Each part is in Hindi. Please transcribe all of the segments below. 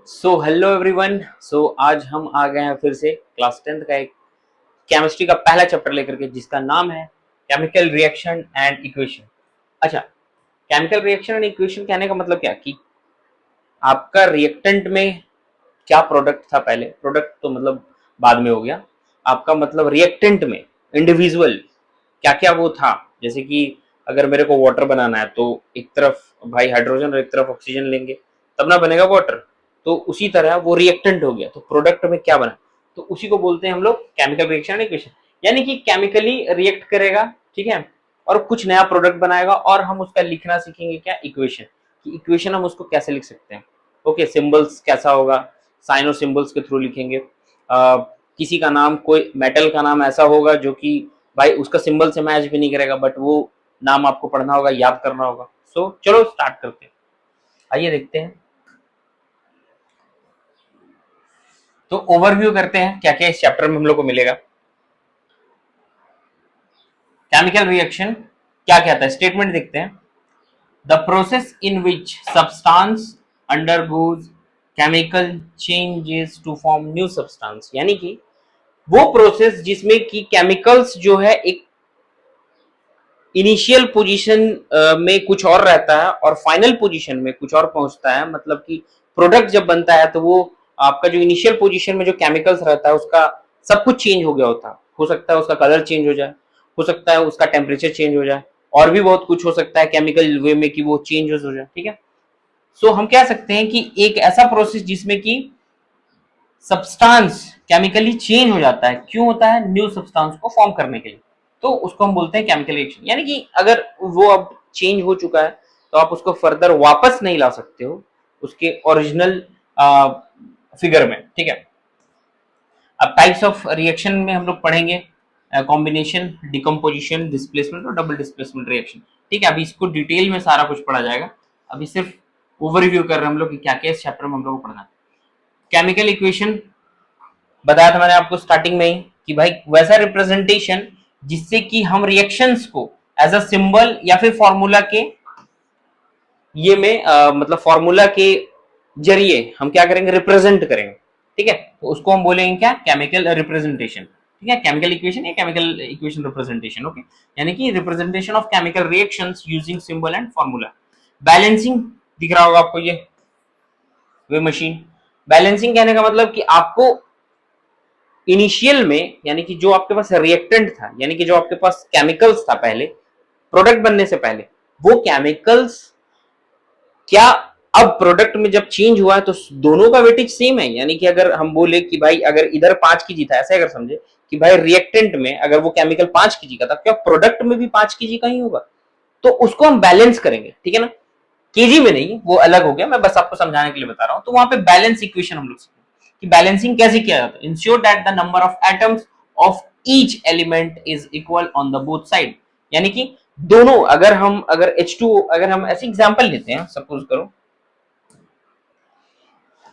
So hello everyone. आज हम आ गए हैं फिर से क्लास 10th का एक केमिस्ट्री का पहला चैप्टर लेकर के, जिसका नाम है केमिकल रिएक्शन एंड इक्वेशन। अच्छा, केमिकल रिएक्शन एंड इक्वेशन कहने का मतलब क्या कि आपका रिएक्टेंट में क्या प्रोडक्ट था, पहले प्रोडक्ट तो मतलब बाद में हो गया, आपका मतलब रिएक्टेंट में इंडिविजुअल क्या क्या वो था। जैसे कि अगर मेरे को वाटर बनाना है तो एक तरफ भाई हाइड्रोजन और एक तरफ ऑक्सीजन लेंगे तब ना बनेगा वाटर। तो उसी तरह वो रिएक्टेंट हो गया, तो प्रोडक्ट में क्या बना, तो उसी को बोलते हैं हम लोग केमिकल रिएक्शन एंड इक्वेशन। यानी कि केमिकली रिएक्ट करेगा, ठीक है, और कुछ नया प्रोडक्ट बनाएगा, और हम उसका लिखना सीखेंगे क्या, इक्वेशन। कि इक्वेशन हम उसको कैसे लिख सकते हैं। ओके, सिंबल्स कैसा होगा, साइन और सिंबल्स के थ्रू लिखेंगे। किसी का नाम, कोई मेटल का नाम ऐसा होगा जो कि भाई उसका सिंबल से मैच भी नहीं करेगा, बट वो नाम आपको पढ़ना होगा, याद करना होगा। चलो स्टार्ट करते हैं, आइए देखते हैं। तो ओवरव्यू करते हैं क्या क्या इस चैप्टर में हम लोग को मिलेगा। केमिकल रिएक्शन क्या कहता है, स्टेटमेंट देखते हैं। The process in which substance undergoes chemical changes to form new substance, यानी कि वो प्रोसेस जिसमें कि केमिकल्स जो है एक इनिशियल पोजीशन में कुछ और रहता है और फाइनल पोजीशन में कुछ और पहुंचता है। मतलब कि प्रोडक्ट जब बनता है तो वो आपका जो इनिशियल पोजीशन में जो केमिकल्स रहता है उसका सब कुछ चेंज हो गया होता है। हो सकता है उसका कलर चेंज हो जाए, हो सकता है उसका टेम्परेचर चेंज हो जाए, और भी बहुत कुछ हो सकता है केमिकल वे में कि वो चेंज हो जाए, ठीक है। हम कह सकते हैं कि एक ऐसा प्रोसेस जिसमें कि सब्सटेंस केमिकली चेंज हो जाता है, क्यों होता है, न्यू सब्सटेंस को फॉर्म करने के लिए, तो उसको हम बोलते हैं केमिकल रिएक्शन। यानी कि अगर वो अब चेंज हो चुका है तो आप उसको फर्दर वापस नहीं ला सकते हो उसके ओरिजिनल फिगर में, ठीक है। अब टाइप्स ऑफ रिएक्शन में हम लोग पढ़ेंगे कॉम्बिनेशन, डिकम्पोजिशन, डिस्प्लेसमेंट और डबल डिस्प्लेसमेंट रिएक्शन, ठीक है। अभी इसको डिटेल में सारा कुछ पढ़ा जाएगा, अभी सिर्फ ओवरव्यू कर रहे हैं हम लोग कि क्या क्या इस चैप्टर में हम लोग को पढ़ना है। केमिकल इक्वेशन बताया था मैंने आपको स्टार्टिंग में ही कि भाई वैसा रिप्रेजेंटेशन जिससे कि हम रिएक्शंस को एज अ सिंबल या फिर फॉर्मूला के ये में मतलब फॉर्मूला के जरिए हम क्या करेंगे, रिप्रेजेंट करेंगे, ठीक है। तो उसको हम बोलेंगे क्या, केमिकल रिप्रेजेंटेशन, ठीक है। केमिकल इक्वेशन या केमिकल इक्वेशन रिप्रेजेंटेशन, ओके। यानी कि representation of chemical reactions using symbol and formula. Balancing दिख रहा होगा आपको, ये वे मशीन। बैलेंसिंग कहने का मतलब कि आपको इनिशियल में, यानी कि जो आपके पास रिएक्टेंट था, यानी कि जो आपके पास केमिकल्स था पहले प्रोडक्ट बनने से पहले, वो केमिकल्स क्या अब प्रोडक्ट में जब चेंज हुआ है तो दोनों का वेटेज सेम है। यानी कि अगर हम बोले कि भाई अगर इधर 5 kg था, ऐसे अगर समझे कि भाई रिएक्टेंट में अगर वो केमिकल 5 kg का था, क्या प्रोडक्ट में भी 5 kg का ही होगा, तो उसको हम बैलेंस करेंगे, ठीक है ना। केजी में नहीं, वो अलग हो गया, मैं बस आपको समझाने के लिए बता रहा हूं। तो वहां पे बैलेंस इक्वेशन हम लोग सीखेंगे कि बैलेंसिंग कैसे किया जाता है। Ensure that the number of atoms of each element is equal on the both side. यानी कि दोनों, अगर H2O, अगर हम ऐसे एग्जांपल लेते हैं, सपोज करो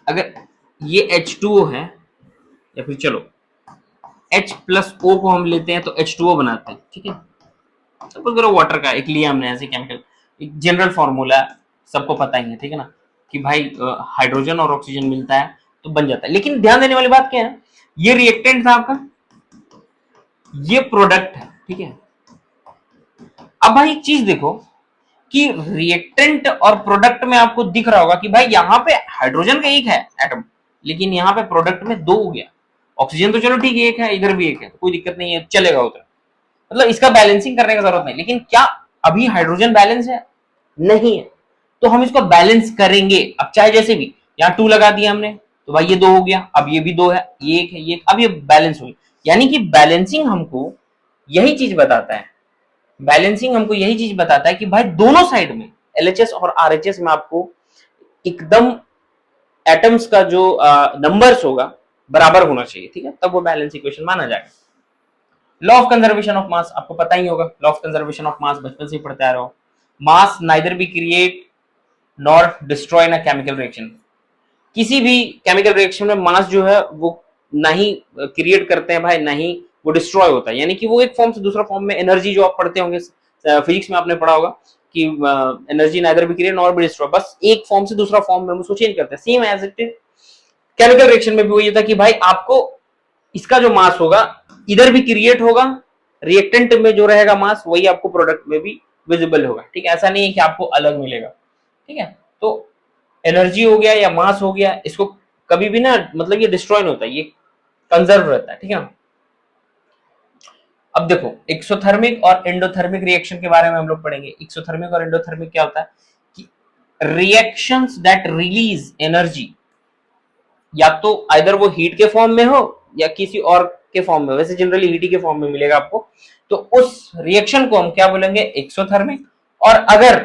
अगर ये H2O है, या फिर चलो H प्लस O को हम लेते हैं तो H2O बनाते हैं, ठीक है। सपोज करो वाटर का एक लिया हमने ऐसे केमिकल, एक जनरल फॉर्मूला सबको पता ही है, ठीक है ना, कि भाई हाइड्रोजन और ऑक्सीजन मिलता है तो बन जाता है। लेकिन ध्यान देने वाली बात क्या है, ये रिएक्टेंट था आपका, ये प्रोडक्ट है, ठीक है। अब भाई एक चीज देखो कि रिएक्टेंट और प्रोडक्ट में आपको दिख रहा होगा कि भाई यहाँ पे हाइड्रोजन का एक है एटम, लेकिन यहाँ पे प्रोडक्ट में दो हो गया। ऑक्सीजन तो चलो ठीक है एक है, इधर भी एक है, कोई दिक्कत नहीं है, चलेगा उधर, मतलब इसका बैलेंसिंग करने की जरूरत नहीं। लेकिन क्या अभी हाइड्रोजन बैलेंस है, नहीं है, तो हम इसको बैलेंस करेंगे। अब चाहे जैसे भी, यहाँ 2 लगा दिया हमने तो भाई ये 2 हो गया, अब ये भी 2 है, ये 1 है, ये अब ये बैलेंस हो गया। यानी कि बैलेंसिंग हमको यही चीज बताता है, बैलेंसिंग हमको यही चीज बताता है कि भाई दोनों साइड में एलएचएस और आरएचएस में आपको एकदम एटम्स का जो नंबर्स होगा बराबर होना चाहिए, ठीक है, तब वो बैलेंस इक्वेशन माना जाएगा। Law of conservation of mass आपको पता ही होगा, law of conservation of mass बचपन से ही पढ़ते आ रहे हो। Mass neither be create nor destroy in a chemical reaction. किसी भी केमिकल रिएक्शन में मास जो है वो ना ही क्रिएट करते हैं भाई, ना ही वो डिस्ट्रॉय होता है। यानी कि वो एक फॉर्म से दूसरा फॉर्म में, एनर्जी जो आप पढ़ते होंगे फिजिक्स में आपने पढ़ा होगा कि energy neither be create nor be destroy, बस एक फॉर्म से दूसरा फॉर्म में उसको चेंज करते हैं, same as it is chemical reaction में भी वही था कि भाई आपको इसका जो मास होगा इधर भी क्रिएट होगा, रिएक्टेंट में जो रहेगा मास वही आपको प्रोडक्ट में भी विजिबल होगा, ठीक है। ऐसा नहीं है कि आपको अलग मिलेगा, ठीक है। तो एनर्जी हो गया या मास हो गया, इसको कभी भी ना मतलब ये डिस्ट्रॉय नहीं होता, ये कंजर्व रहता है, ठीक है। अब देखो एक्सोथर्मिक और एंडोथर्मिक रिएक्शन के बारे में हम लोग पढ़ेंगे। एक्सोथर्मिक और एंडोथर्मिक क्या होता है कि रिएक्शंस दैट रिलीज एनर्जी, या तो आइदर वो हीट के फॉर्म में हो या किसी और के फॉर्म में, वैसे जनरली हीट के फॉर्म में मिलेगा आपको, तो उस रिएक्शन को हम क्या बोलेंगे, एक्सोथर्मिक। और अगर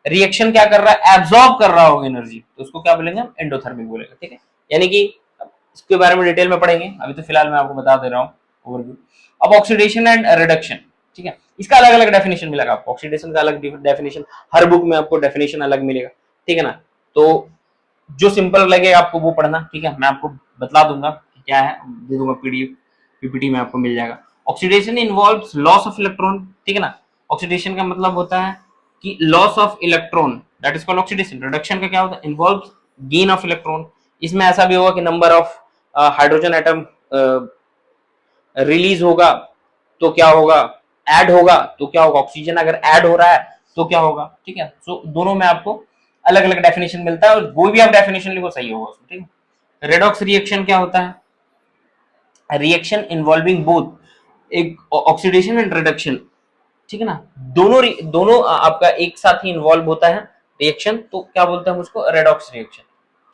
रिएक्शन क्या कर रहा है, एब्सॉर्ब कर रहा होगा एनर्जी, तो उसको क्या बोलेंगे हम, एंडोथर्मिक बोलेंगे, ठीक है। यानी कि इसके बारे में डिटेल में पढ़ेंगे, अभी तो फिलहाल मैं आपको बता दे रहा हूँ ओवरव्यू। अब ऑक्सीडेशन एंड रिडक्शन, ठीक है, इसका अलग अलग डेफिनेशन मिलेगा आपको, ऑक्सीडेशन का अलग डेफिनेशन, हर बुक में आपको डेफिनेशन अलग मिलेगा, ठीक है ना। तो जो सिंपल लगेगा आपको वो पढ़ना, ठीक है। मैं आपको बतला दूंगा क्या है, दे दूंगा पीडीएफ, पीपीटी में आपको मिल जाएगा। Oxidation involves loss of electron, ठीक है ना। ऑक्सीडेशन का मतलब होता है कि loss of electron, that is called oxidation. Reduction का क्या होता है, इन्वॉल्व्स गेन ऑफ इलेक्ट्रॉन। इसमें ऐसा भी होगा कि number of hydrogen atom release होगा तो क्या होगा, ऐड होगा तो क्या होगा, ऑक्सीजन अगर ऐड हो रहा है तो क्या होगा, ठीक है। सो दोनों में आपको अलग अलग डेफिनेशन मिलता है, और कोई भी आप डेफिनेशन लिखो सही होगा उसमें, ठीक है। रेडॉक्स रिएक्शन क्या होता है, रिएक्शन इन्वॉल्विंग बोथ एक ऑक्सीडेशन एंड रिडक्शन, ठीक है ना। दोनों दोनों आपका एक साथ ही इन्वॉल्व होता है रिएक्शन, तो क्या बोलते हैं हम उसको, रेडॉक्स रिएक्शन,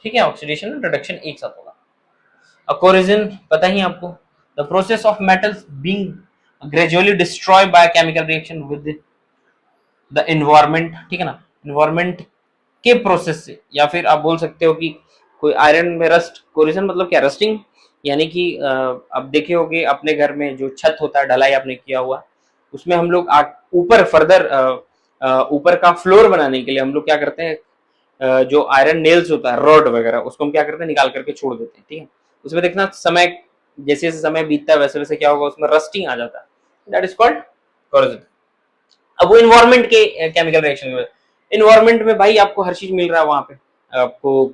ठीक है। ऑक्सीडेशन एंड रिडक्शन एक साथ होगा। कोरिजन पता ही आपको, the process of metals being gradually destroyed by chemical reaction with the environment, ठीक है ना। एनवायरनमेंट के प्रोसेस से, या फिर आप बोल सकते हो कि कोई आयरन में रस्ट, कोरिजन मतलब क्या, रस्टिंग, यानी कि आप देखे होंगे अपने घर में जो छत होता है, ढलाई आपने किया हुआ, उसमें हम लोग ऊपर फर्दर ऊपर का फ्लोर बनाने के लिए हम लोग क्या करते हैं, जो आयरन नेल्स होता है, रॉड वगैरह, उसको हम क्या करते हैं, निकाल करके छोड़ देते हैं, ठीक है। उसमें देखना समय जैसे जैसे समय बीतता है वैसे वैसे क्या होगा, उसमें रस्टिंग आ जाता है, दैट इज कॉल्ड कोरिजन। अब वो इन्वायरमेंट के केमिकल रिएक्शन में, इन्वायरमेंट में भाई आपको हर चीज मिल रहा है, वहां पे आपको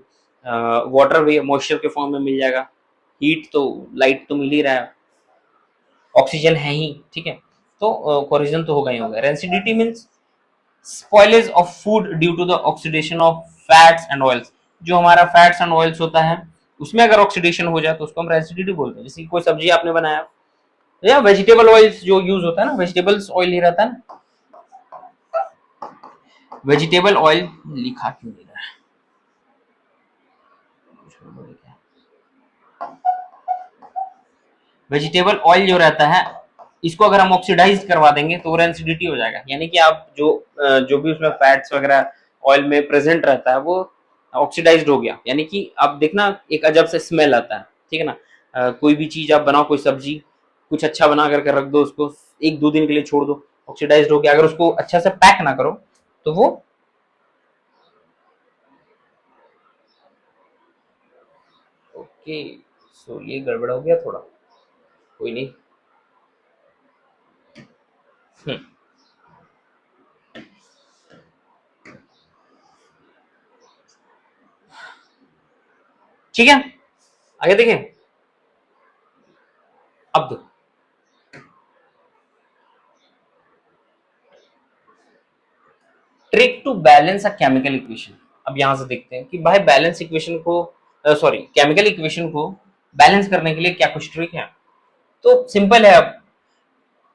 वाटर भी मॉइस्चर के फॉर्म में मिल जाएगा, हीट तो लाइट तो मिल ही रहा है, ऑक्सीजन है ही, ठीक है। तो कोरिजन तो होगा ही होगा। Rancidity means spoilage of food due to the oxidation of fats and oils. जो हमारा फैट्स एंड ऑयल्स होता है उसमें अगर ऑक्सीडेशन हो जाए तो उसको हम रेंसिडिटी बोलते हैं। जैसे कोई सब्जी आपने बनाया या वेजिटेबल ऑयल्स जो यूज होता है ना, वेजिटेबल्स ऑयल ही रहता है ना, वेजिटेबल ऑयल लिखा क्यों नहीं रहा है, वेजिटेबल ऑयल जो रहता है इसको अगर हम ऑक्सीडाइज करवा देंगे तो रेंसिडिटी हो जाएगा, यानी कि आप जो भी उसमें फैट्स वगैरह ऑयल में प्रेजेंट रहता है वो ऑक्सीडाइज्ड हो गया, यानी कि आप देखना एक अजब से स्मेल आता है, ठीक है ना। कोई भी चीज आप बनाओ, कोई सब्जी कुछ अच्छा बना करके रख दो, उसको एक दो दिन के लिए छोड़ दो, ऑक्सीडाइज्ड हो गया। अगर उसको अच्छा से पैक ना करो तो वो ओके, सो ये गड़बड़ हो गया थोड़ा, कोई नहीं। हम्म, ठीक है, आगे देखें। अब देखो trick to balance a chemical equation. अब यहां से देखते हैं कि भाई बैलेंस इक्वेशन को, सॉरी केमिकल इक्वेशन को बैलेंस करने के लिए क्या कुछ ट्रिक है। तो सिंपल है। अब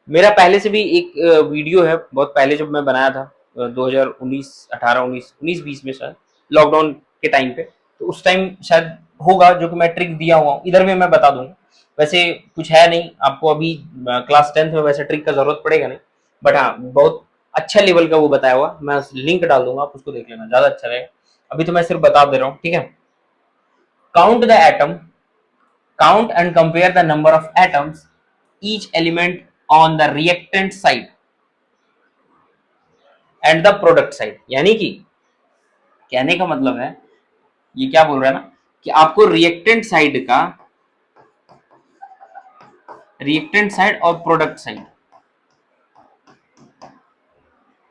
मेरा पहले से भी एक वीडियो है, बहुत पहले जब मैं बनाया था 2019 18 19 19 20 में शायद, लॉकडाउन के टाइम पे, तो उस टाइम शायद होगा जो कि मैं ट्रिक दिया हुआ हूँ, इधर में मैं बता दूंगा। वैसे कुछ है नहीं आपको अभी, क्लास 10th में वैसे ट्रिक का जरूरत पड़ेगा नहीं, बट हाँ बहुत अच्छा लेवल का वो बताया हुआ, मैं लिंक डाल दूंगा, आप उसको देख लेना, ज्यादा अच्छा रहेगा। अभी तो मैं सिर्फ बता दे रहा हूँ, ठीक है। Count the atom, count and compare the number of atoms each element on the reactant side and the product side। यानी कि कहने का मतलब है, ये क्या बोल रहा है ना कि आपको रिएक्टेंट साइड और प्रोडक्ट साइड,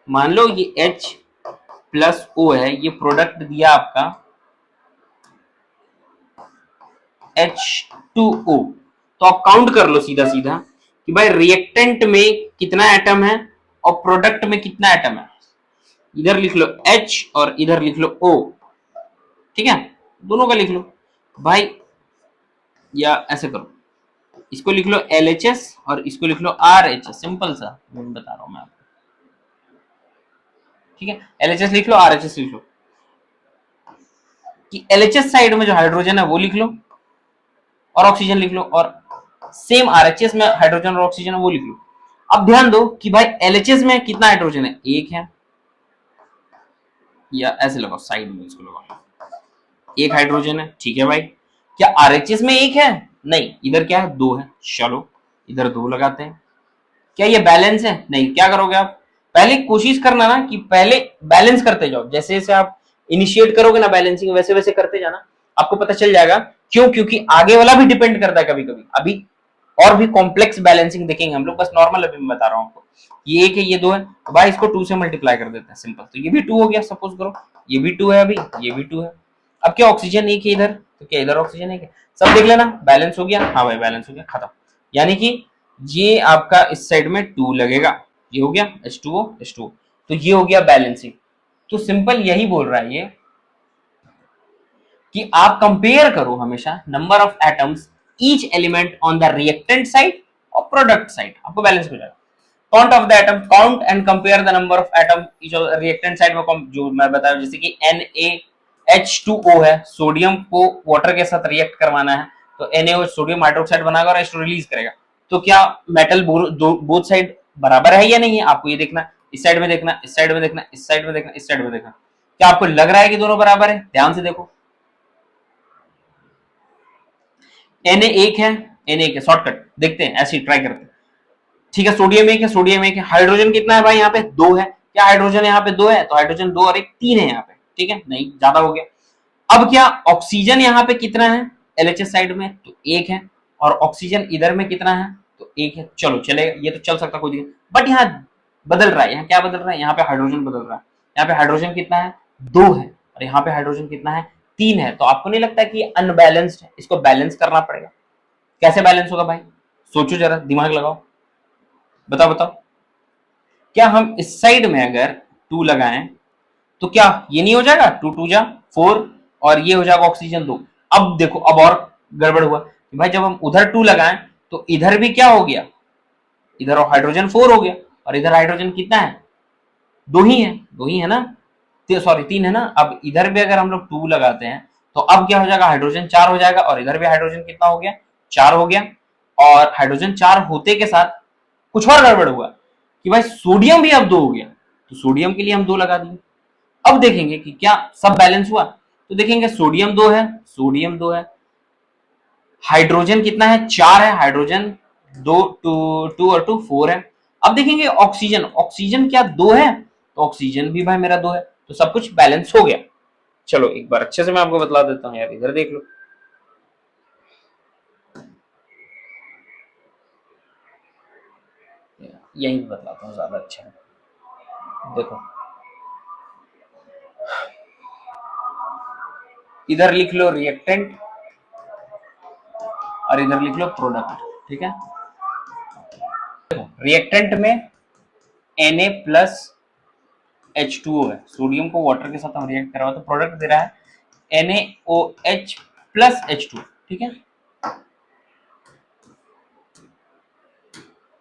मान लो ये H प्लस O है, ये प्रोडक्ट दिया आपका H2O। तो आप काउंट कर लो सीधा सीधा कि भाई रिएक्टेंट में कितना एटम है और प्रोडक्ट में कितना एटम है। इधर लिख लो H और इधर लिख लो O, ठीक है, दोनों का लिख लो भाई, या ऐसे करो, इसको लिख लो LHS और इसको लिख लो RHS, सिंपल सा मैं बता रहा हूं मैं आपको, ठीक है। LHS लिख लो, RHS लिख लो, कि LHS साइड में जो हाइड्रोजन है वो लिख लो और ऑक्सीजन लिख लो, और सेम RHS में हाइड्रोजन और ऑक्सीजन है वो लिख लो। अब ध्यान दो कि भाई LHS में कितना हाइड्रोजन है, एक है, या ऐसे लगाओ साइड में इसको लगाओ, एक हाइड्रोजन है, ठीक है भाई। क्या RHS में एक है, नहीं, इधर क्या है, दो है, चलो इधर दो लगाते हैं। क्या ये बैलेंस है, नहीं, क्या करोगे आप, पहले कोशिश करना ना कि पहले बैलेंस करते जाओ, जैसे जैसे आप इनिशिएट करोगे ना बैलेंसिंग, वैसे वैसे करते जाना, आपको पता चल जाएगा। क्यों, क्योंकि आगे वाला भी डिपेंड करता है कभी कभी। अभी और भी कॉम्प्लेक्स बैलेंसिंग देखेंगे हम लोग, बस नॉर्मल अभी मैं बता रहा हूं आपको। ये एक है, ये दो है, तो भाई इसको 2 से मल्टीप्लाई कर देते हैं, सिंपल। तो ये भी 2 हो गया, सपोज करो ये भी 2 है, अभी ये भी 2 है। अब क्या ऑक्सीजन एक है इधर, तो क्या इधर ऑक्सीजन एक है, सब देख लेना, बैलेंस हो गया, हाँ भाई बैलेंस हो गया, खत्म। यानी कि ये आपका इस साइड में 2 लगेगा, ये हो गया H2O H2O, तो ये हो गया बैलेंसिंग। तो सिंपल यही बोल रहा है ये कि आप कंपेयर करो हमेशा number of atoms each element on the reactant side और प्रोडक्ट साइड, आपको बैलेंस हो जाएगा। Count of the atom, count and compare the number of atom each of reactant side में, जो मैं बताया जैसे कि NaH2O है, सोडियम को वाटर के साथ रिएक्ट करवाना है, तो NaO सोडियम हाइड्रोक्साइड बनाएगा और H2 रिलीज करेगा। तो क्या मेटल बोथ साइड बराबर है या नहीं है, आपको ये देखना, इस साइड में देखना, इस साइड में देखना, इस साइड में देखना, इस साइड में देखना। क्या आपको लग रहा है कि दोनों बराबर है, ध्यान से देखो। Na एक है, Na एक है, शॉर्टकट देखते हैं, ऐसे ही ट्राई करते हैं, ठीक है। सोडियम एक है, सोडियम एक है, हाइड्रोजन कितना है भाई, यहाँ पे 2 है। क्या हाइड्रोजन यहाँ पे 2 है, तो हाइड्रोजन 2 और एक 3 है यहाँ पे, ठीक है, नहीं ज्यादा हो गया। अब क्या ऑक्सीजन यहाँ पे कितना है, LHS साइड में तो 1 है, और ऑक्सीजन इधर में कितना है, तो 1 है, चलो चलेगा, ये तो चल सकता, कोई दिक्कत। बट यहाँ बदल रहा है, यहाँ क्या बदल रहा है, यहाँ पे हाइड्रोजन बदल रहा है। यहाँ पे हाइड्रोजन कितना है, 2 है, और यहाँ पे हाइड्रोजन कितना है, 3 है। तो आपको नहीं लगता कि अनबैलेंस्ड है, इसको बैलेंस करना पड़ेगा। कैसे बैलेंस होगा भाई, सोचो जरा, दिमाग लगाओ, बताओ बताओ। क्या हम इस साइड में अगर 2 लगाएं तो क्या ये नहीं हो जाएगा, 2 2 जा 4, और ये हो जाएगा ऑक्सीजन 2। अब देखो, अब और गड़बड़ हुआ कि भाई जब हम उधर 2 लगाएं तो इधर भी क्या हो गया, इधर हाइड्रोजन 4 हो गया, और इधर हाइड्रोजन कितना है, 2 ही है, 2 ही है ना, सॉरी 3 है ना। अब इधर भी अगर हम लोग 2 लगाते हैं तो अब क्या हो जाएगा, हाइड्रोजन 4 हो जाएगा, और इधर भी हाइड्रोजन कितना हो गया, 4 हो गया। और हाइड्रोजन 4 होते के साथ कुछ और गड़बड़ हुआ कि भाई सोडियम भी अब 2 हो गया, तो सोडियम के लिए हम 2 लगा दिए। अब देखेंगे कि क्या सब बैलेंस हुआ, तो देखेंगे सोडियम 2 है, सोडियम 2 है, हाइड्रोजन कितना है, 4 है, हाइड्रोजन 2 2 और 2 4 है। अब देखेंगे ऑक्सीजन, ऑक्सीजन क्या 2 है, तो ऑक्सीजन भी भाई मेरा 2 है, तो सब कुछ बैलेंस हो गया। चलो एक बार अच्छे से मैं आपको बतला देता हूं यार, इधर देख लो, यही बतलाता हूँ, ज्यादा अच्छा है। देखो इधर लिख लो रिएक्टेंट और इधर लिख लो प्रोडक्ट, ठीक है। देखो रिएक्टेंट में Na प्लस H2O है, सोडियम को वाटर के साथ हम रिएक्ट करवा, तो प्रोडक्ट दे रहा है NaOH प्लस H2, ठीक है,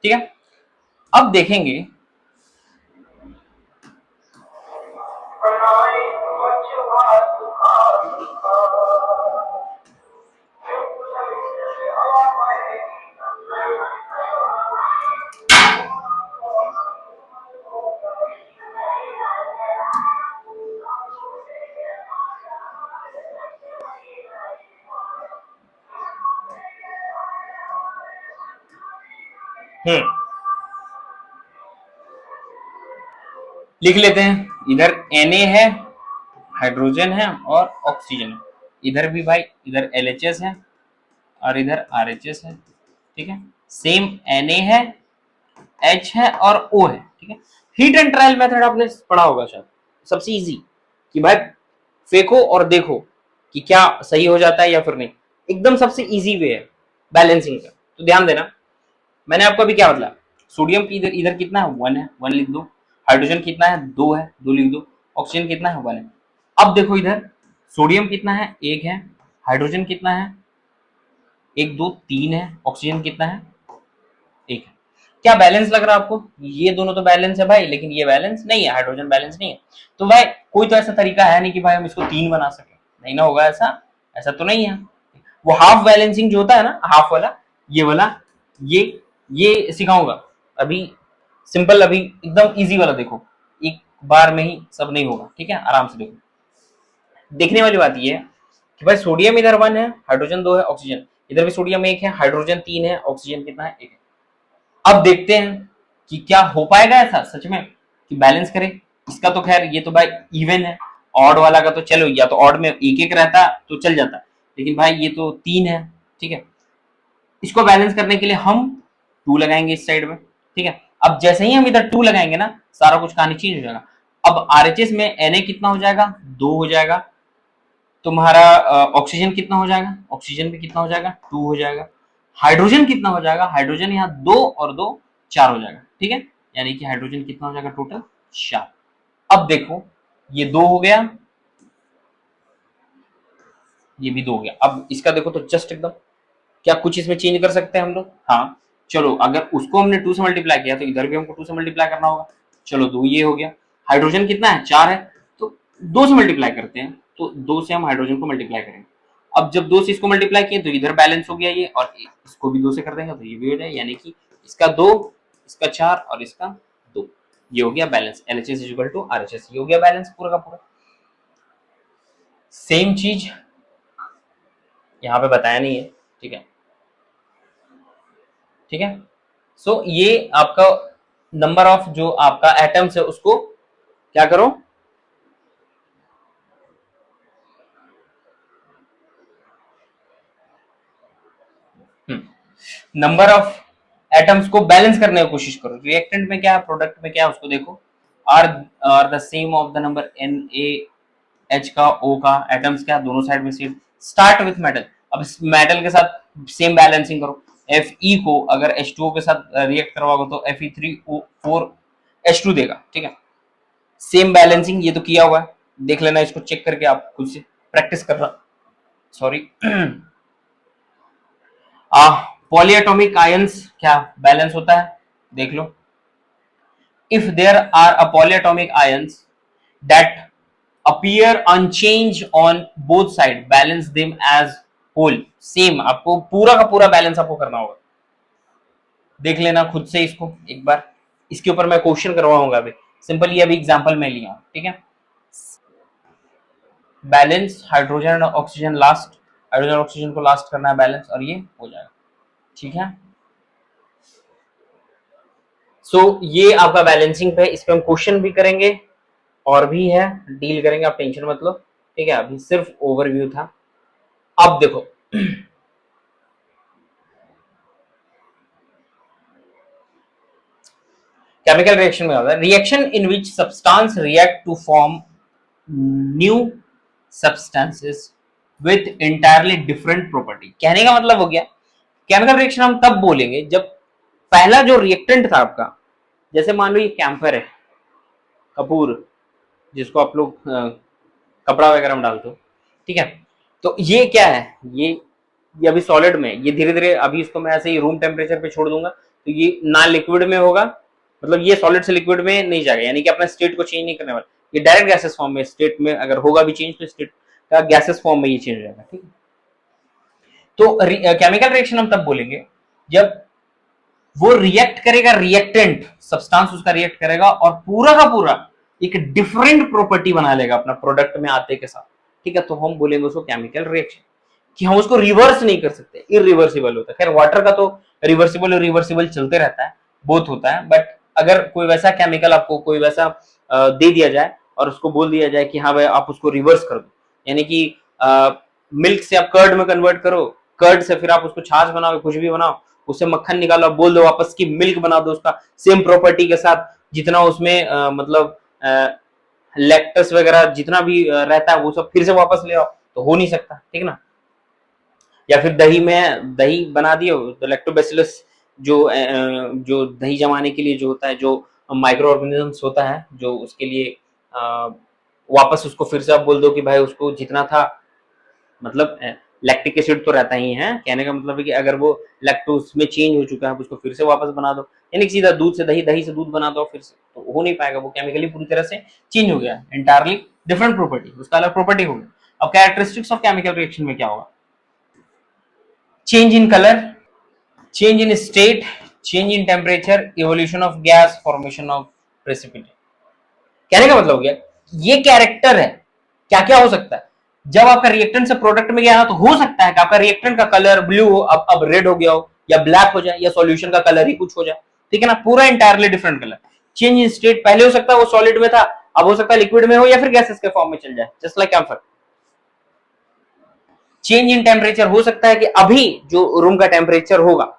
ठीक है। अब देखेंगे लिख लेते हैं, इधर Na है, हाइड्रोजन है और ऑक्सीजन है, इधर भी भाई, इधर LHS है और इधर RHS है, ठीक है। सेम Na है, H है और O है, ठीक है। हीट एंड ट्रायल मेथड आपने पढ़ा होगा शायद, सबसे इजी कि भाई फेंको और देखो कि क्या सही हो जाता है या फिर नहीं। एकदम सबसे इजी वे है बैलेंसिंग का। तो ध्यान देना, मैंने आपको अभी क्या बताया, सोडियम की इधर इधर कितना है, 1 है, 1 लिख दो। हाइड्रोजन कितना है, 2 है, 2 लिख दो। ऑक्सीजन कितना है, 1 है। अब देखो इधर सोडियम कितना है, 1 है। हाइड्रोजन कितना है, 1 2 3 है। ऑक्सीजन कितना है, 1 है। क्या बैलेंस लग रहा है आपको? ये दोनों तो बैलेंस है भाई, लेकिन ये बैलेंस नहीं है, हाइड्रोजन बैलेंस नहीं है। तो भाई कोई तो ऐसा तरीका है नहीं कि भाई हम इसको 3 बना सके, नहीं ना होगा ऐसा, ऐसा तो नहीं है। वो हाफ बैलेंसिंग जो होता है ना, हाफ वाला, ये वाला, ये सिखाऊंगा अभी। सिंपल अभी एकदम इजी वाला देखो, एक बार में ही सब नहीं होगा, ठीक है, आराम से देखो। देखने वाली बात ये है कि भाई सोडियम इधर 1 है, हाइड्रोजन 2 है, ऑक्सीजन इधर भी सोडियम 1 है, हाइड्रोजन 3 है, ऑक्सीजन कितना है, 1 है। अब देखते हैं कि क्या हो पाएगा ऐसा सच में कि बैलेंस करे। इसका तो खैर ये तो भाई इवन है, ऑड वाला का तो चलो, या तो ऑड में एक एक रहता तो चल जाता, लेकिन भाई ये तो 3 है, ठीक है। इसको बैलेंस करने के लिए हम 2 लगाएंगे इस साइड में, ठीक है। अब जैसे ही हम इधर 2 लगाएंगे ना, सारा कुछ कहानी चेंज हो जाएगा। अब आरएचएस में Na कितना हो जाएगा, 2 हो जाएगा। तुम्हारा ऑक्सीजन कितना हो जाएगा, ऑक्सीजन भी कितना हो जाएगा, 2 हो जाएगा। हाइड्रोजन कितना हो जाएगा, हाइड्रोजन यहाँ 2 और 2 4 हो जाएगा, ठीक है। यानी कि हाइड्रोजन कितना हो जाएगा, टोटल 4। अब देखो ये 2 हो गया, ये भी 2 हो गया। अब इसका देखो तो जस्ट एकदम, क्या कुछ इसमें चेंज कर सकते हैं हम लोग? हाँ चलो, अगर उसको हमने 2 से मल्टीप्लाई किया तो इधर भी हमको 2 से मल्टीप्लाई करना होगा। चलो 2 ये हो गया। हाइड्रोजन कितना है, 4 है, तो 2 से मल्टीप्लाई करते हैं, तो 2 से हम हाइड्रोजन को मल्टीप्लाई करेंगे। अब जब 2 से इसको मल्टीप्लाई किए तो इधर बैलेंस हो गया ये, और इसको भी 2 से कर देंगे तो ये भी हो जाए, यानी कि इसका 2, इसका 4 और इसका 2, ये हो गया balance. LHS equal to RHS, ये हो गया बैलेंस पूरा का पूरा। सेम चीज यहाँ पे बताया नहीं है, ठीक है, ठीक है। सो ये आपका नंबर ऑफ जो आपका एटम्स है उसको क्या करो, नंबर ऑफ एटम्स को बैलेंस करने की कोशिश करो। रिएक्टेंट में क्या है, प्रोडक्ट में क्या है, उसको देखो। Are the same of the number NaH का, O का, एटम्स क्या दोनों साइड में सेम। स्टार्ट विथ मेटल, अब इस मेटल के साथ सेम बैलेंसिंग करो। Fe को अगर H2O के साथ रिएक्ट करवाओगे तो Fe3O4H2 देगा, ठीक है। सेम बैलेंसिंग ये तो किया हुआ है, देख लेना इसको चेक करके, आप खुद से प्रैक्टिस करना, सॉरी। पॉलीएटॉमिक आयंस क्या बैलेंस होता है, देख लो। If there are a polyatomic ions that appear unchanged on both side, balance them as whole. Same आपको पूरा का पूरा बैलेंस आपको करना होगा, देख लेना खुद से इसको एक बार। इसके ऊपर मैं क्वेश्चन करवाऊंगा अभी, सिंपल ये अभी एग्जांपल में लिया, ठीक है। बैलेंस हाइड्रोजन और ऑक्सीजन लास्ट, हाइड्रोजन ऑक्सीजन को लास्ट करना है बैलेंस, और ये हो जाएगा, ठीक है। ये आपका बैलेंसिंग पे, इस पे हम क्वेश्चन भी करेंगे और भी है, डील करेंगे, आप टेंशन मत लो, ठीक है। अभी सिर्फ ओवरव्यू था। अब देखो केमिकल रिएक्शन में होता है, reaction in which substance react to form new substances with entirely different property. कहने का मतलब हो गया, केमिकल रिएक्शन हम तब बोलेंगे जब पहला जो रिएक्टेंट था आपका, जैसे मान लो ये कैंफर है, कपूर, जिसको आप लोग कपड़ा वगैरह में डालते हो, ठीक है। तो ये क्या है, ये अभी सॉलिड में, ये धीरे धीरे अभी इसको मैं ऐसे ही रूम टेम्परेचर पे छोड़ दूंगा तो ये ना लिक्विड में होगा, मतलब ये सॉलिड से लिक्विड में नहीं जाएगा, यानी कि अपना स्टेट को चेंज नहीं करने वाला, ये डायरेक्ट गैसेस फॉर्म में, स्टेट में अगर होगा भी चेंज तो स्टेट का गैसेस फॉर्म में ये चेंज हो जाएगा, ठीक है। तो केमिकल रिएक्शन हम तब बोलेंगे जब वो रिएक्ट करेगा, रिएक्टेंट सब्सटेंस उसका रिएक्ट करेगा और पूरा का पूरा एक डिफरेंट प्रॉपर्टी बना लेगा अपना प्रोडक्ट में आते के साथ, ठीक है। तो हम बोलेंगे उसको केमिकल रिएक्शन, कि हम उसको रिवर्स नहीं कर सकते, इरिवर्सिबल होता है। खैर वाटर का तो रिवर्सिबल और रिवर्सिबल चलते रहता है, बोथ होता है, बट अगर कोई वैसा केमिकल आपको कोई वैसा दे दिया जाए और उसको बोल दिया जाए कि हाँ भाई आप उसको रिवर्स कर दो, यानी कि मिल्क से आप कर्ड में कन्वर्ट करो, कर्ड से फिर आप उसको छाछ बनाओ, कुछ भी बनाओ, उससे मक्खन निकालो, बोल दो वापस की मिल्क बना दो उसका सेम प्रॉपर्टी के साथ, जितना उसमें मतलब लैक्टस वगैरह जितना भी रहता है वो सब फिर से वापस ले आओ, तो हो नहीं सकता, ठीक ना। या फिर दही में दही बना दिए, तो लैक्टोबैसिलस जो दही जमाने के लिए जो होता है, जो माइक्रो ऑर्गेनिजम्स होता है, जो उसके लिए वापस उसको फिर से आप बोल दो कि भाई उसको जितना था, मतलब लैक्टिक एसिड तो रहता ही है, कहने का मतलब है कि अगर वो लैक्टोज में चेंज हो चुका है उसको फिर से वापस बना दो, यानी कि सीधा दूध से दही, दही से दूध बना दो फिर से, तो हो नहीं पाएगा, वो केमिकली पूरी तरह से चेंज हो गया, एंटायरली डिफरेंट प्रॉपर्टी, उसका अलग प्रॉपर्टी हो गया। अब कैरेक्टरिस्टिक्स ऑफ केमिकल रिएक्शन में क्या होगा? Change in colour, change in state, change in temperature, evolution of gas, formation of precipitate. कहने का मतलब हो गया ये कैरेक्टर है, क्या क्या हो सकता है जब आपका रिएक्टेंट से प्रोडक्ट में गया ना, तो हो सकता है कि आपका रिएक्टेंट का कलर ब्लू हो, अब रेड हो गया हो, या ब्लैक हो जाए, या सॉल्यूशन का कलर ही कुछ हो जाए, ठीक है ना, पूरा entirely different colour. Change in state, पहले हो सकता है वो सॉलिड में था, अब हो सकता है लिक्विड में हो, या फिर गैसेस के फॉर्म में चल जाए, just like camphor. Change in temperature, हो सकता है कि अभी जो रूम का टेम्परेचर होगा,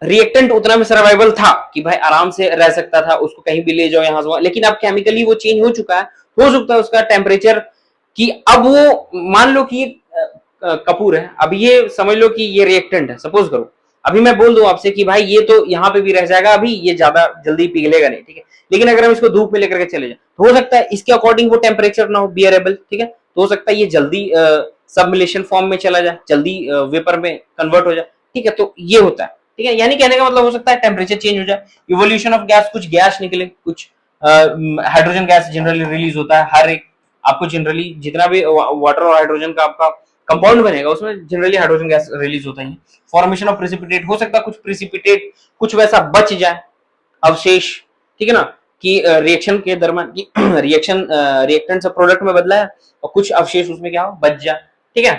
रिएक्टेंट उतना में सर्वाइवल था कि भाई आराम से रह सकता था, उसको कहीं भी ले जाओ यहां से, लेकिन अब केमिकली वो चेंज हो चुका है, हो सकता है उसका टेम्परेचर कि अब वो, मान लो कि ये कपूर है, अब ये समझ लो कि ये रिएक्टेंट है, सपोज करो, अभी मैं बोल दूं आपसे कि भाई ये तो यहाँ पे भी रह जाएगा, अभी ये ज्यादा जल्दी पिघलेगा नहीं, ठीक है, लेकिन अगर हम इसको धूप में लेकर के चले जाए, तो हो सकता है इसके अकॉर्डिंग वो टेम्परेचर ना हो बियरेबल, ठीक है, तो हो सकता है ये जल्दी सबमिलेशन फॉर्म में चला जाए, जल्दी वेपर में कन्वर्ट हो जाए, ठीक है, तो ये होता है, ठीक है, यानी कहने का मतलब हो सकता है टेम्परेचर चेंज हो जाए, इवोल्यूशन ऑफ गैस, कुछ गैस निकले, कुछ हाइड्रोजन गैस जनरली रिलीज होता है, हर एक आपको जनरली जितना भी वाटर और हाइड्रोजन का आपका कंपाउंड बनेगा उसमें जनरली हाइड्रोजन गैस रिलीज होता है। फॉर्मेशन ऑफ प्रेसिपिटेट, हो सकता है कुछ प्रेसिपिटेट कुछ वैसा बच जाए, अवशेष, ठीक है ना, कि रिएक्शन के दरमियान की रिएक्शन रिएक्टेंट से प्रोडक्ट में बदला है और कुछ अवशेष उसमें क्या हो, बच जाए, ठीक है।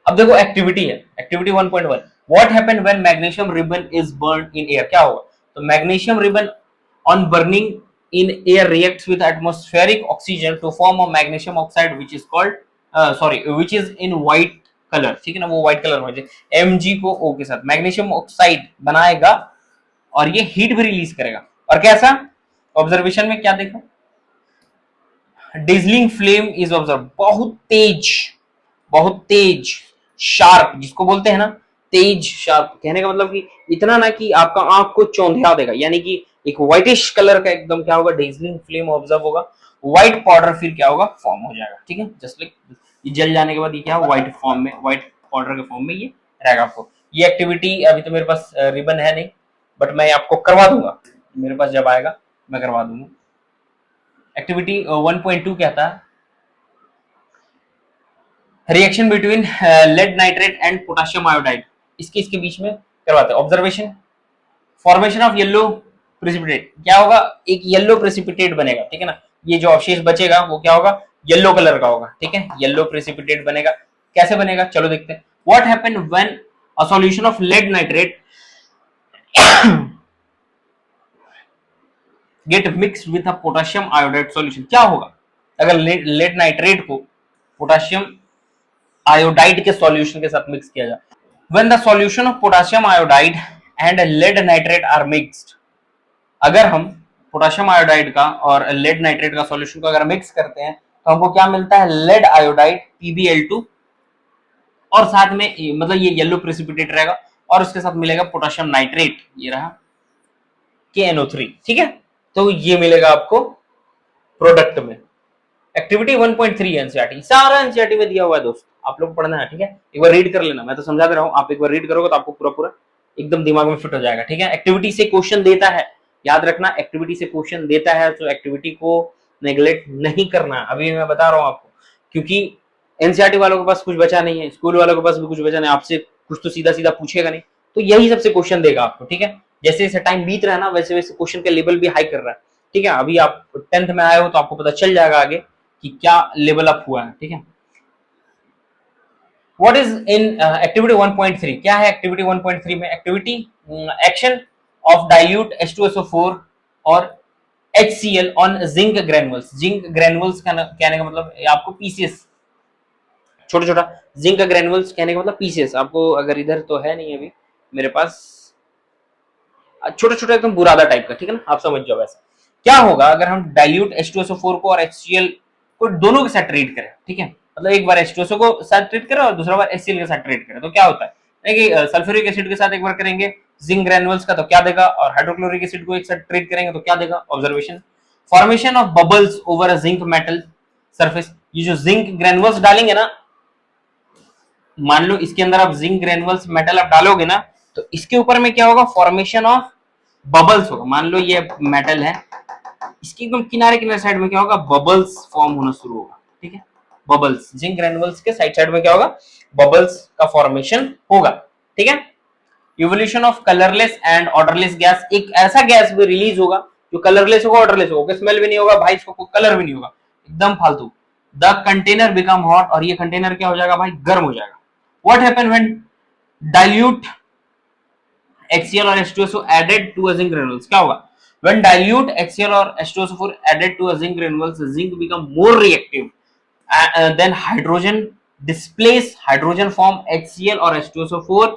अब देखो एक्टिविटी है, activity 1.1, what happened when magnesium ribbon is burned in air, क्या होगा? तो magnesium ribbon on burning in air reacts with atmospheric oxygen to form a magnesium oxide which is called which is in white color, ठीक है ना, वो व्हाइट कलर में Mg को O के साथ मैग्नीशियम ऑक्साइड बनाएगा और ये हीट भी रिलीज करेगा, और कैसा? ऑब्जर्वेशन में क्या देखो, डिजलिंग फ्लेम इज ऑब्जर्व, बहुत तेज शार्प, जिसको बोलते हैं ना तेज शार्प, कहने का मतलब कि इतना ना कि आपका आंख को चौंधिया देगा, यानी कि एक व्हाइटिश कलर का एकदम क्या होगा, डेजलिंग फ्लेम ऑब्जर्व होगा, व्हाइट पाउडर फिर क्या होगा, फॉर्म हो जाएगा, ठीक है, जस्ट लाइक ये जल जाने के बाद ये क्या व्हाइट फॉर्म में, व्हाइट पाउडर के फॉर्म में ये रहेगा आपको। ये एक्टिविटी अभी तो मेरे पास रिबन है नहीं, बट मैं आपको करवा दूंगा, मेरे पास जब आएगा मैं करवा दूंगा। एक्टिविटी 1.2 कहता है reaction between lead nitrate and potassium iodide, इसके बीच में करवाते हैं observation. Formation of yellow precipitate, क्या होगा, एक येलो प्रेसिपिटेट बनेगा, ठीक है ना, ये जो अवशेष बचेगा वो क्या होगा, येलो कलर का होगा, ठीक है, येलो प्रेसिपिटेट बनेगा, कैसे बनेगा चलो देखते हैं। What happen when a solution of lead nitrate get mixed with a potassium iodide solution, क्या होगा अगर लेड नाइट्रेट को पोटेशियम आयोडाइड के सॉल्यूशन के साथ मिक्स किया जाए। When the solution of potassium iodide and lead nitrate are mixed, अगर हम पोटेशियम आयोडाइड का और लेड नाइट्रेट का सॉल्यूशन को अगर मिक्स करते हैं तो हमको क्या मिलता है, लेड आयोडाइड PbL2, और साथ में मतलब ये येलो प्रेसिपिटेट रहेगा, और उसके साथ मिलेगा पोटेशियम नाइट्रेट, ये रहा KNO3, ठीक है, तो ये मिलेगा आपको प्रोडक्ट में। एक्टिविटी 1.3 एनसीईआरटी, सारा एनसीईआरटी में दिया हुआ है दोस्त, आप लोग पढ़ना है, ठीक है, एक बार रीड कर लेना, मैं तो समझा दे रहा हूँ, आप एक बार रीड करोगे तो आपको पूरा पूरा एकदम दिमाग में फिट हो जाएगा, ठीक है। एक्टिविटी से क्वेश्चन देता है, याद रखना, एक्टिविटी से क्वेश्चन देता है, तो एक्टिविटी को नेग्लेक्ट नहीं करना, अभी मैं बता रहा हूँ आपको, क्योंकि एनसीईआरटी वालों के पास कुछ बचा नहीं है, स्कूल वालों के पास भी कुछ बचा नहीं, आपसे कुछ तो सीधा सीधा पूछेगा नहीं, तो यही सबसे क्वेश्चन देगा आपको, ठीक है। जैसे जैसे टाइम बीत रहा है ना, वैसे वैसे क्वेश्चन का लेवल भी हाई कर रहा है, ठीक है। अभी आप 10th में आए हो तो आपको पता चल जाएगा आगे कि क्या लेवल अप हुआ है, ठीक है। व्हाट इज इन एक्टिविटी 1.3, क्या है एक्टिविटी 1.3 में? Activity action of dilute H2SO4 और HCl on zinc granules, zinc granules कहने का मतलब आपको पीसीएस, छोटा छोटा जिंक ग्रेनुअल्स कहने का मतलब पीसीएस, आपको अगर इधर तो है नहीं अभी मेरे पास, छोटा छोटा एकदम बुरादा टाइप का, ठीक है ना, आप समझ जाओ वैसा। क्या होगा अगर हम डाइल्यूट H2SO4 को और HCl को दोनों के साथ ट्रीट करें, ठीक है, मतलब एक बार H2SO को साथ ट्रीट करें और दूसरा बार HCl के साथ ट्रीट करें तो क्या होता है, देखिए सल्फ्यूरिक एसिड के साथ एक बार करेंगे जिंक ग्रैन्युल्स का तो क्या देगा, और हाइड्रोक्लोरिक एसिड को एक साथ ट्रीट करेंगे तो क्या देगा। Observation, formation of bubbles over a zinc metal surface. ये जो जिंक ग्रैन्युल्स डालेंगे ना, मान लो इसके अंदर आप जिंक ग्रैन्युल्स मेटल आप डालोगे ना, तो इसके ऊपर में क्या होगा, फॉर्मेशन ऑफ बबल्स होगा। मान लो ये मेटल है, इसकी एकदम किनारे किनारे साइड में क्या होगा, बबल्स फॉर्म होना शुरू होगा। ठीक है, बबल्स, जिंक ग्रैन्युल्स के साइड साइड में क्या होगा, बबल्स का फॉर्मेशन होगा। ठीक है, evolution of colourless and odourless gas, एक ऐसा गैस भी रिलीज होगा जो कलरलेस होगा, ऑर्डरलेस होगा, स्मेल भी नहीं होगा भाई, इसको कोई कलर भी नहीं होगा, एकदम फालतू। द कंटेनर बिकम हॉट, और ये कंटेनर क्या हो जाएगा भाई, गर्म हो जाएगा। What happen when dilute HCl or H2SO added to a zinc granules, क्या होगा, when dilute HCl or H2SO4 added to a zinc granules, the zinc become more reactive, then hydrogen displace hydrogen form HCl or H2SO4,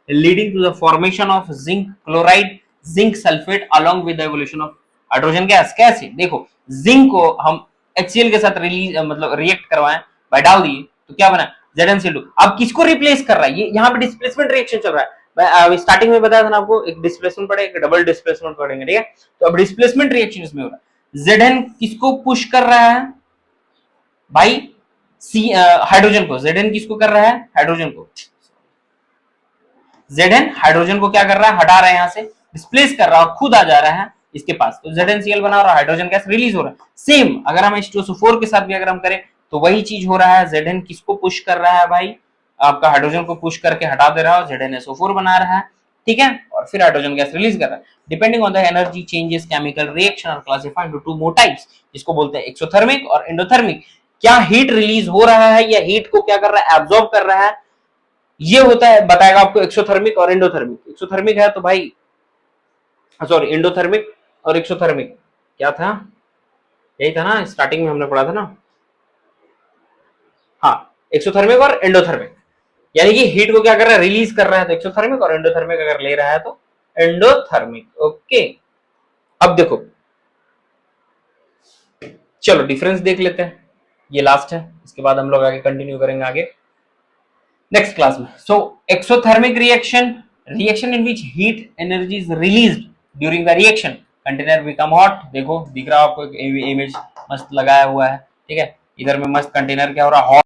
leading to the formation of zinc chloride, zinc sulfate along with the evolution of hydrogen gas। कैसे, देखो जिंक को हम HCl के साथ रिलीज मतलब रिएक्ट करवाएं, भाई डाल दिए तो क्या बना, ZnCl2। अब किसको रिप्लेस कर रहा है, ये यहाँ पे डिस्प्लेसमेंट रिएक्शन चल रहा है। मैं स्टार्टिंग में बताया था ना आपको, एक डिस्प्लेसमेंट पढ़े, एक डबल डिस्प्लेसमेंट पढ़ेंगे। ठीक है, तो अब डिस्प्लेसमेंट रिएक्शन इसमें हो रहा है। Zn किसको पुश कर रहा है भाई, सी हाइड्रोजन को। Zn किसको कर रहा है, हाइड्रोजन को। Zn हाइड्रोजन को क्या कर रहा है, हटा रहा है, यहां से डिस्प्लेस कर रहा है और खुद आ जा रहा है इसके पास, तो ZnCl बना और हाइड्रोजन गैस रिलीज हो रहा है। सेम अगर हम H2SO4 के साथ भी अगर हम करें तो वही चीज हो रहा है। Zn किसको पुश कर रहा है भाई, आपका हाइड्रोजन को पुश करके हटा दे रहा है और ZnSO4 बना रहा है। ठीक है, और फिर हाइड्रोजन गैस रिलीज कर रहा है। Depending on the energy changes chemical reaction are classified into two more types, जिसको बोलते हैं एक्सोथर्मिक और एंडोथर्मिक। क्या हीट रिलीज हो रहा है या हीट को क्या कर रहा है, एब्जॉर्ब कर रहा है, ये होता है, बताएगा आपको एक्सोथर्मिक और एंडोथर्मिक। एक्सोथर्मिक है तो भाई, सॉरी एंडोथर्मिक और एक्सोथर्मिक क्या था, यही था ना, स्टार्टिंग में हमने पढ़ा था ना। हाँ, एक्सोथर्मिक और एंडोथर्मिक, यानी कि हीट को क्या कर रहा है, रिलीज कर रहा है तो एक्सोथर्मिक, और एंडोथर्मिक अगर ले रहा है तो एंडोथर्मिक। ओके, अब देखो, चलो डिफरेंस देख लेते हैं, ये लास्ट है, इसके बाद हम लोग आगे कंटिन्यू करेंगे आगे नेक्स्ट क्लास में। So exothermic reaction, reaction in which heat energy is released during the reaction, container become hot. देखो दिख रहा है आपको, एक इमेज मस्त लगाया हुआ है। ठीक है, इधर में मस्त कंटेनर क्या हो रहा है, हॉट